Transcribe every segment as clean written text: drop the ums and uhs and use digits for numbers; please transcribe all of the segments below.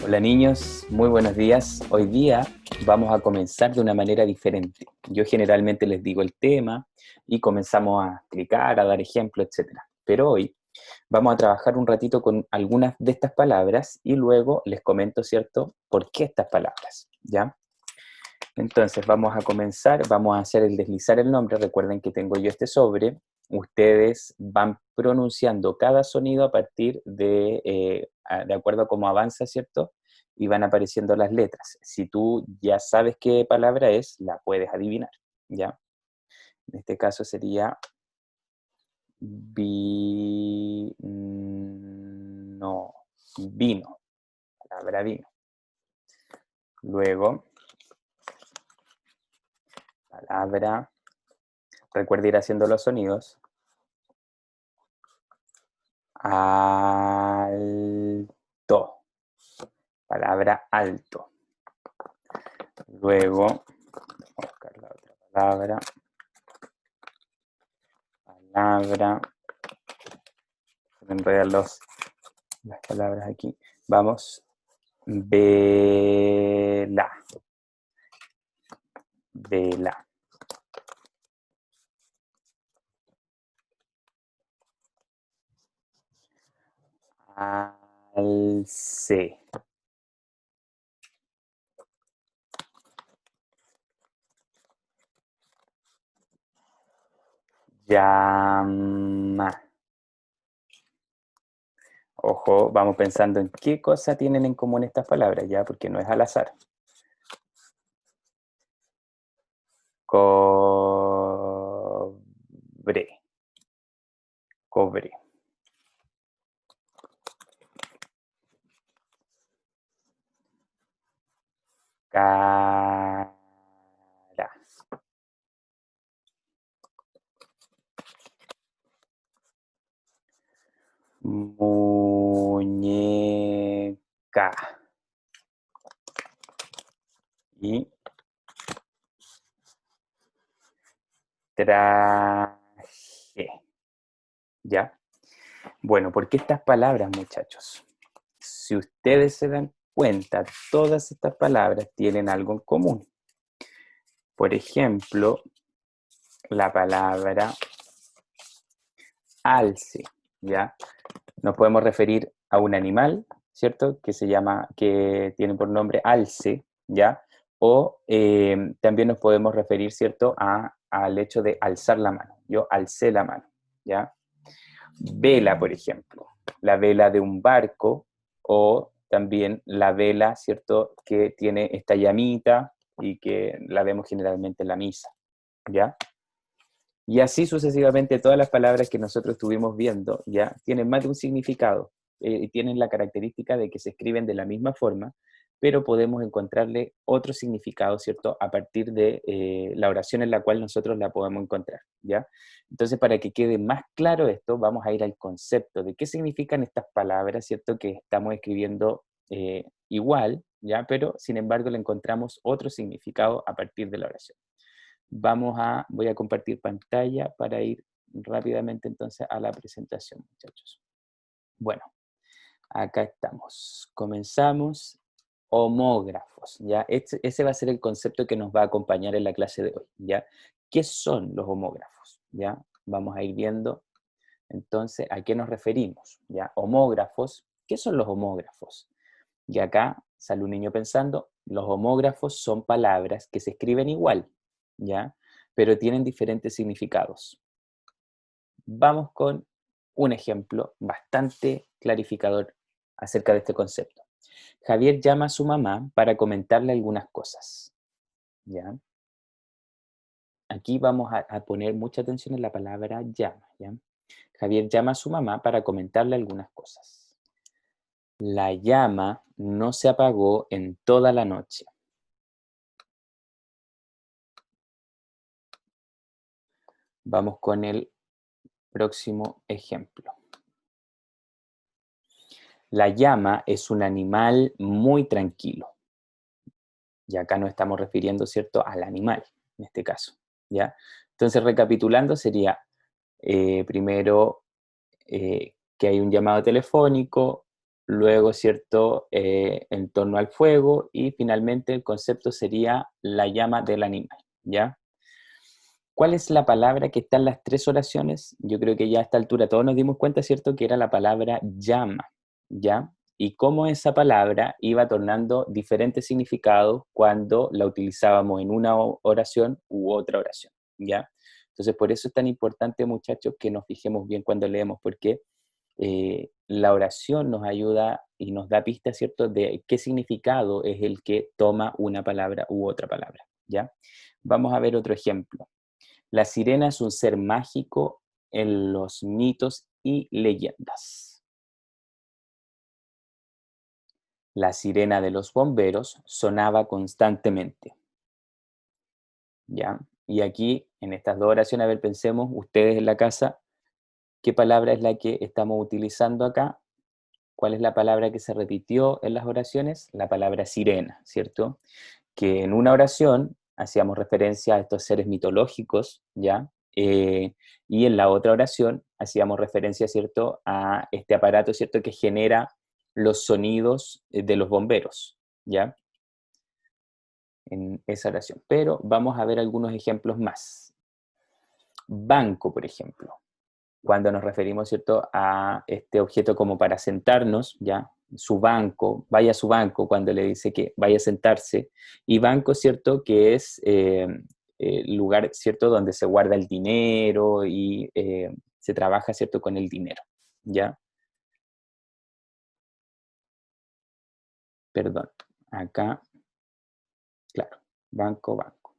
Hola niños, muy buenos días. Hoy día vamos a comenzar de una manera diferente. Yo generalmente les digo el tema y comenzamos a explicar, a dar ejemplos, etc. Pero hoy vamos a trabajar un ratito con algunas de estas palabras y luego les comento, ¿cierto?, por qué estas palabras, ¿ya? Entonces vamos a comenzar, vamos a hacer el deslizar el nombre. Recuerden que tengo yo este sobre. Ustedes van pronunciando cada sonido a partir de acuerdo a cómo avanza, ¿cierto? Y van apareciendo las letras. Si tú ya sabes qué palabra es, la puedes adivinar, ¿ya? En este caso sería no, vino, palabra vino. Luego, palabra, recuerda ir haciendo los sonidos. Alto. Palabra alto. Luego, vamos a buscar la otra palabra. Palabra. Se me enredan las palabras aquí. Vamos. Vela. Vela. Alce. Llama. Ojo, vamos pensando en qué cosa tienen en común estas palabras, ¿ya? Porque no es al azar. Cobre. Cobre. Cara. Muñeca. Y traje. ¿Ya? Bueno, ¿por qué estas palabras, muchachos? Si ustedes se dan cuenta, todas estas palabras tienen algo en común. Por ejemplo, la palabra alce, ¿ya? Nos podemos referir a un animal, ¿cierto? Que tiene por nombre alce, ¿ya? O también nos podemos referir, ¿cierto?, al hecho de alzar la mano. Yo alcé la mano, ¿ya? Vela, por ejemplo, la vela de un barco, o también la vela, ¿cierto?, que tiene esta llamita y que la vemos generalmente en la misa, ¿ya? Y así sucesivamente todas las palabras que nosotros estuvimos viendo, ¿ya?, tienen más de un significado, y tienen la característica de que se escriben de la misma forma, pero podemos encontrarle otro significado, ¿cierto?, a partir de la oración en la cual nosotros la podemos encontrar, ¿ya? Entonces, para que quede más claro esto, vamos a ir al concepto de qué significan estas palabras, ¿cierto?, que estamos escribiendo igual, ¿ya?, pero sin embargo le encontramos otro significado a partir de la oración. Voy a compartir pantalla para ir rápidamente entonces a la presentación, muchachos. Bueno, acá estamos. Comenzamos. Homógrafos, ¿ya? Ese va a ser el concepto que nos va a acompañar en la clase de hoy, ¿ya? ¿Qué son los homógrafos? ¿Ya? Vamos a ir viendo entonces a qué nos referimos, ¿ya? Homógrafos. ¿Qué son los homógrafos? Y acá sale un niño pensando, los homógrafos son palabras que se escriben igual, ¿ya? Pero tienen diferentes significados. Vamos con un ejemplo bastante clarificador acerca de este concepto. Javier llama a su mamá para comentarle algunas cosas, ¿ya? Aquí vamos a poner mucha atención en la palabra llama, ¿ya? Javier llama a su mamá para comentarle algunas cosas. La llama no se apagó en toda la noche. Vamos con el próximo ejemplo. La llama es un animal muy tranquilo. Y acá nos estamos refiriendo, ¿cierto?, al animal, en este caso, ¿ya? Entonces, recapitulando, sería primero que hay un llamado telefónico, luego, ¿cierto?, en torno al fuego, y finalmente el concepto sería la llama del animal, ¿ya? ¿Cuál es la palabra que está en las tres oraciones? Yo creo que ya a esta altura todos nos dimos cuenta, ¿cierto?, que era la palabra llama, ¿ya? Y cómo esa palabra iba tornando diferentes significados cuando la utilizábamos en una oración u otra oración, ¿ya? Entonces, por eso es tan importante, muchachos, que nos fijemos bien cuando leemos, porque la oración nos ayuda y nos da pistas, ¿cierto?, de qué significado es el que toma una palabra u otra palabra, ¿ya? Vamos a ver otro ejemplo. La sirena es un ser mágico en los mitos y leyendas. La sirena de los bomberos sonaba constantemente, ¿ya? Y aquí, en estas dos oraciones, a ver, pensemos, ustedes en la casa, ¿qué palabra es la que estamos utilizando acá? ¿Cuál es la palabra que se repitió en las oraciones? La palabra sirena, ¿cierto? Que en una oración hacíamos referencia a estos seres mitológicos, ¿ya? Y en la otra oración hacíamos referencia, ¿cierto?, a este aparato, ¿cierto?, que genera los sonidos de los bomberos, ¿ya? En esa oración. Pero vamos a ver algunos ejemplos más. Banco, por ejemplo. Cuando nos referimos, ¿cierto?, a este objeto como para sentarnos, ¿ya? Su banco, vaya a su banco, cuando le dice que vaya a sentarse. Y banco, ¿cierto?, que es lugar, ¿cierto?, donde se guarda el dinero y se trabaja, ¿cierto?, con el dinero, ¿ya? Perdón, acá, claro, banco, banco.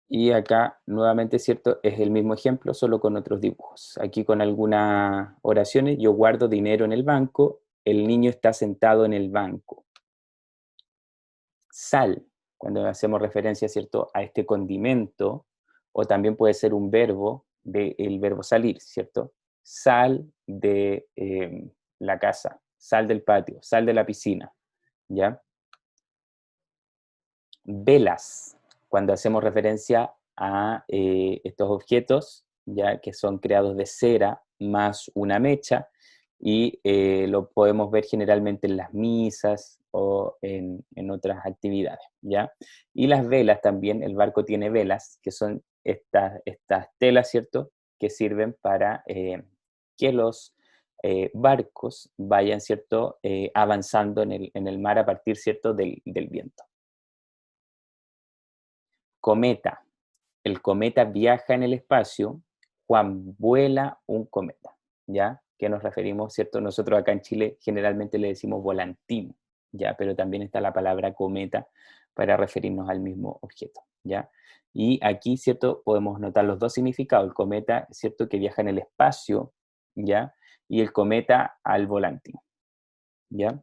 Y acá, nuevamente, ¿cierto? Es el mismo ejemplo, solo con otros dibujos. Aquí con algunas oraciones, yo guardo dinero en el banco, el niño está sentado en el banco. Sal, cuando hacemos referencia, ¿cierto?, a este condimento, o también puede ser un verbo, del verbo salir, ¿cierto? Sal de la casa, sal del patio, sal de la piscina, ¿ya? Velas, cuando hacemos referencia a estos objetos, ya que son creados de cera más una mecha, y lo podemos ver generalmente en las misas o en otras actividades, ¿ya? Y las velas también, el barco tiene velas, que son estas telas, ¿cierto?, que sirven para que los barcos vayan, ¿cierto?, avanzando en el mar a partir, ¿cierto?, del viento. Cometa. El cometa viaja en el espacio, Juan vuela un cometa, ¿ya? ¿Qué nos referimos, cierto? Nosotros acá en Chile generalmente le decimos volantín, ¿ya? Pero también está la palabra cometa para referirnos al mismo objeto, ¿ya? Y aquí, ¿cierto? Podemos notar los dos significados. El cometa, ¿cierto?, que viaja en el espacio, ¿ya? Y el cometa al volantín, ¿ya?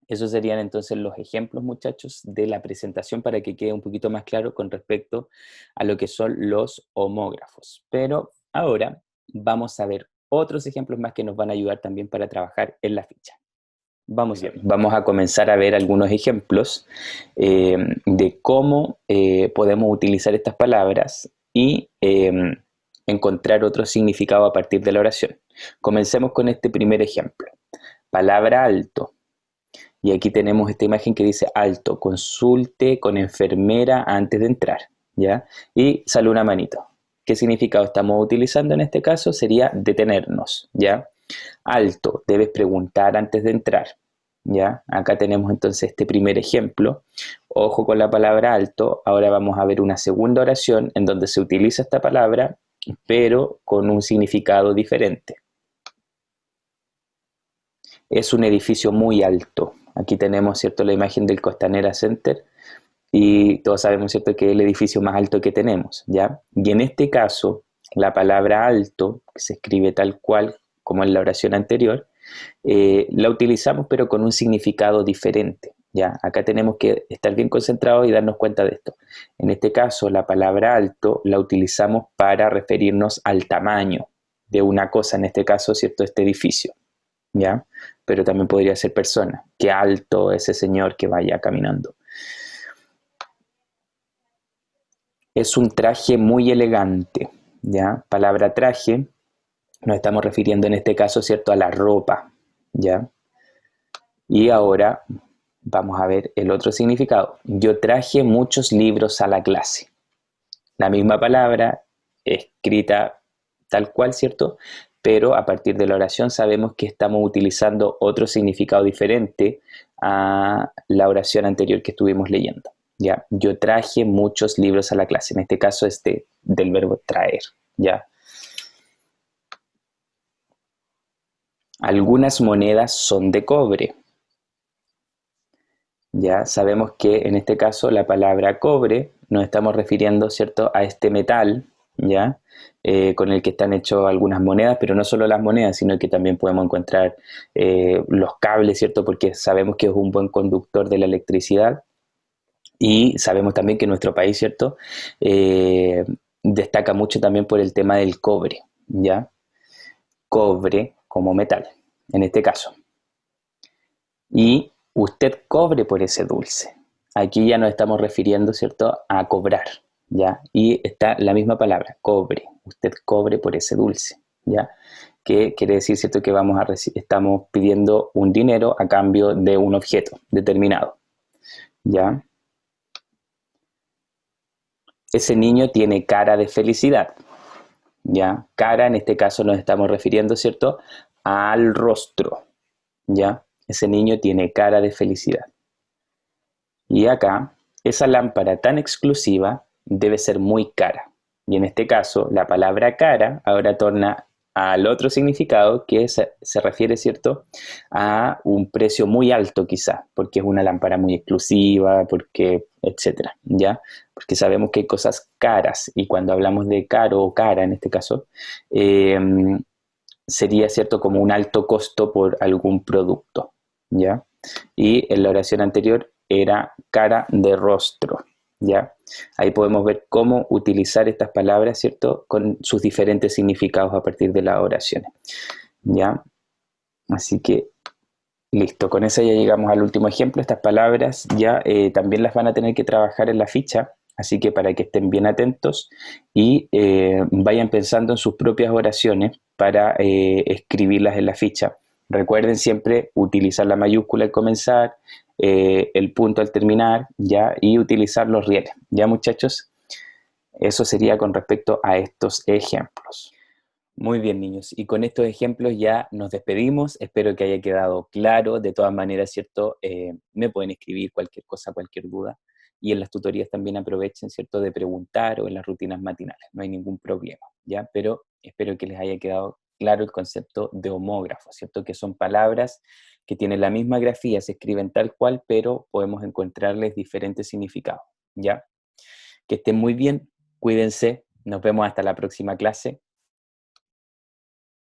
Esos serían entonces los ejemplos, muchachos, de la presentación para que quede un poquito más claro con respecto a lo que son los homógrafos. Pero ahora vamos a ver otros ejemplos más que nos van a ayudar también para trabajar en la ficha. Vamos bien, vamos a comenzar a ver algunos ejemplos de cómo podemos utilizar estas palabras y encontrar otro significado a partir de la oración. Comencemos con este primer ejemplo. Palabra alto. Y aquí tenemos esta imagen que dice alto, consulte con enfermera antes de entrar, ¿ya? Y sale una manito. ¿Qué significado estamos utilizando en este caso? Sería detenernos, ¿ya? Alto, debes preguntar antes de entrar, ¿ya? Acá tenemos entonces este primer ejemplo. Ojo con la palabra alto. Ahora vamos a ver una segunda oración en donde se utiliza esta palabra, pero con un significado diferente. Es un edificio muy alto. Aquí tenemos, ¿cierto?, la imagen del Costanera Center y todos sabemos, ¿cierto?, que es el edificio más alto que tenemos, ¿ya? Y en este caso, la palabra alto, que se escribe tal cual como en la oración anterior, la utilizamos pero con un significado diferente, ¿ya? Acá tenemos que estar bien concentrados y darnos cuenta de esto. En este caso, la palabra alto la utilizamos para referirnos al tamaño de una cosa, en este caso, ¿cierto?, este edificio, ¿ya? Pero también podría ser persona. Qué alto ese señor que vaya caminando. Es un traje muy elegante, ¿ya? Palabra traje nos estamos refiriendo en este caso, ¿cierto?, a la ropa, ¿ya? Y ahora vamos a ver el otro significado. Yo traje muchos libros a la clase. La misma palabra, escrita tal cual, ¿cierto? Pero a partir de la oración sabemos que estamos utilizando otro significado diferente a la oración anterior que estuvimos leyendo. ¿Ya? Yo traje muchos libros a la clase. En este caso es del verbo traer. ¿Ya? Algunas monedas son de cobre. Ya sabemos que en este caso la palabra cobre nos estamos refiriendo, ¿cierto?, a este metal, ¿ya? Con el que están hechas algunas monedas, pero no solo las monedas, sino que también podemos encontrar los cables, ¿cierto?, porque sabemos que es un buen conductor de la electricidad y sabemos también que nuestro país, ¿cierto?, eh, destaca mucho también por el tema del cobre, ¿ya? Cobre como metal, en este caso. Y usted cobre por ese dulce. Aquí ya nos estamos refiriendo, ¿cierto?, a cobrar, ¿ya? Y está la misma palabra, cobre. Usted cobre por ese dulce, ¿ya? Que quiere decir, ¿cierto?, que estamos pidiendo un dinero a cambio de un objeto determinado, ¿ya? Ese niño tiene cara de felicidad, ¿ya? Cara, en este caso nos estamos refiriendo, ¿cierto?, al rostro, ¿ya? Ese niño tiene cara de felicidad. Y acá, esa lámpara tan exclusiva debe ser muy cara. Y en este caso, la palabra cara ahora torna al otro significado que se refiere, ¿cierto?, a un precio muy alto quizá, porque es una lámpara muy exclusiva, porque, etcétera, ¿ya? Porque sabemos que hay cosas caras y cuando hablamos de caro o cara en este caso, eh, sería, ¿cierto?, como un alto costo por algún producto, ¿ya? Y en la oración anterior era cara de rostro, ¿ya? Ahí podemos ver cómo utilizar estas palabras, ¿cierto?, con sus diferentes significados a partir de las oraciones, ¿ya? Así que, listo, con eso ya llegamos al último ejemplo. Estas palabras ya también las van a tener que trabajar en la ficha, así que para que estén bien atentos y vayan pensando en sus propias oraciones para escribirlas en la ficha. Recuerden siempre utilizar la mayúscula al comenzar, el punto al terminar, ¿ya? Y utilizar los rieles, ¿ya, muchachos? Eso sería con respecto a estos ejemplos. Muy bien, niños. Y con estos ejemplos ya nos despedimos. Espero que haya quedado claro. De todas maneras, ¿cierto? Me pueden escribir cualquier cosa, cualquier duda. Y en las tutorías también aprovechen, ¿cierto?, de preguntar o en las rutinas matinales. No hay ningún problema, ¿ya? Pero espero que les haya quedado claro el concepto de homógrafo, ¿cierto? Que son palabras que tienen la misma grafía, se escriben tal cual, pero podemos encontrarles diferentes significados, ¿ya? Que estén muy bien, cuídense. Nos vemos hasta la próxima clase.